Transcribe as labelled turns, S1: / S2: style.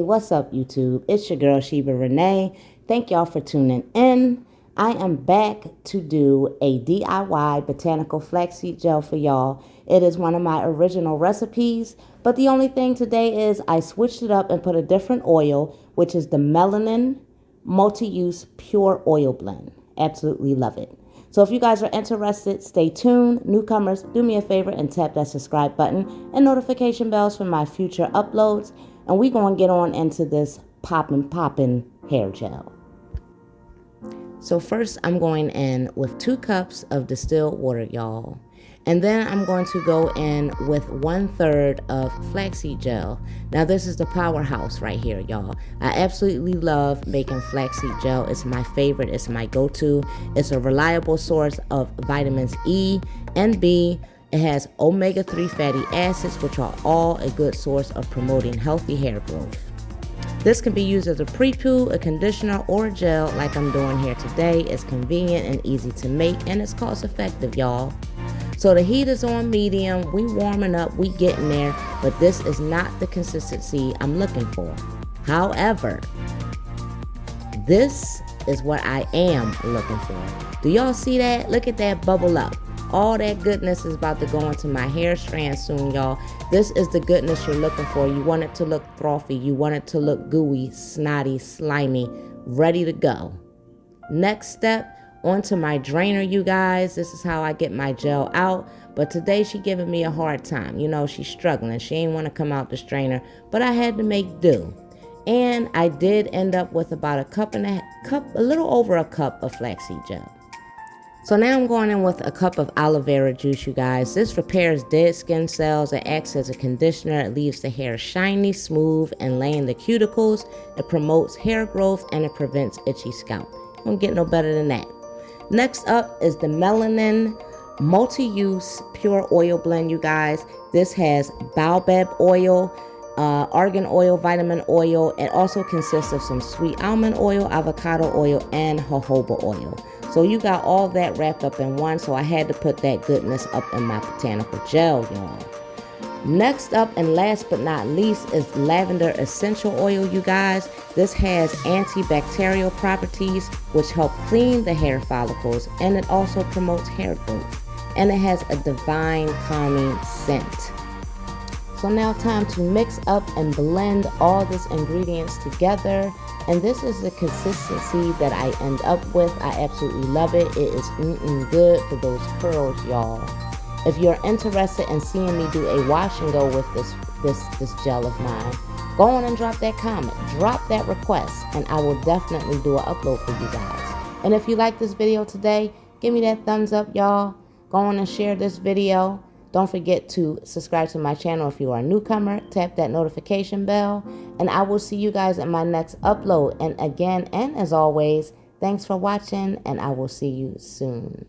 S1: what's up YouTube? It's your girl Sheba Renee. Thank y'all for tuning in. I am back to do a DIY botanical flaxseed gel for y'all. It is one of my original recipes, but the only thing today is I switched it up and put a different oil, which is the Melanin Multi-Use Pure Oil Blend. Absolutely love it. So if you guys are interested, stay tuned. Newcomers, do me a favor and tap that subscribe button and notification bells for my future uploads. And we're going to get on into this poppin' hair gel. So first I'm going in with 2 cups of distilled water, y'all. And then I'm going to go in with 1/3 of flaxseed gel. Now this is the powerhouse right here, y'all. I absolutely love making flaxseed gel. It's my favorite. It's my go-to. It's a reliable source of vitamins E and B. It has omega-3 fatty acids, which are all a good source of promoting healthy hair growth. This can be used as a pre-poo, a conditioner, or a gel like I'm doing here today. It's convenient and easy to make, and it's cost effective, y'all. So the heat is on medium, we warming up, we getting there, but this is not the consistency I'm looking for. However, this is what I am looking for. Do y'all see that? Look at that bubble up. All that goodness is about to go into my hair strand soon, y'all. This is the goodness you're looking for. You want it to look frothy. You want it to look gooey, snotty, slimy, ready to go. Next step, onto my drainer, you guys. This is how I get my gel out. But today she giving me a hard time. You know, she's struggling. She ain't want to come out the strainer, but I had to make do. And I did end up with about a little over a cup of flaxseed gel. So now I'm going in with a cup of aloe vera juice, you guys. This repairs dead skin cells. It acts as a conditioner. It leaves the hair shiny, smooth, and laying the cuticles. It promotes hair growth and it prevents itchy scalp. Don't get no better than that. Next up is the Melanin Multi-Use Pure Oil Blend, you guys. This has baobab oil, argan oil, vitamin oil. It also consists of some sweet almond oil, avocado oil, and jojoba oil. So you got all that wrapped up in one, so I had to put that goodness up in my botanical gel, y'all. Next up and last but not least is lavender essential oil, you guys. This has antibacterial properties which help clean the hair follicles, and it also promotes hair growth. And it has a divine calming scent. So now time to mix up and blend all these ingredients together. And this is the consistency that I end up with. I absolutely love it. It is good for those curls, y'all. If you're interested in seeing me do a wash and go with this gel of mine, go on and drop that comment, drop that request, and I will definitely do an upload for you guys. And if you like this video today, give me that thumbs up, y'all. Go on and share this video. Don't forget to subscribe to my channel if you are a newcomer. Tap that notification bell, and I will see you guys in my next upload. And again, and as always, thanks for watching, and I will see you soon.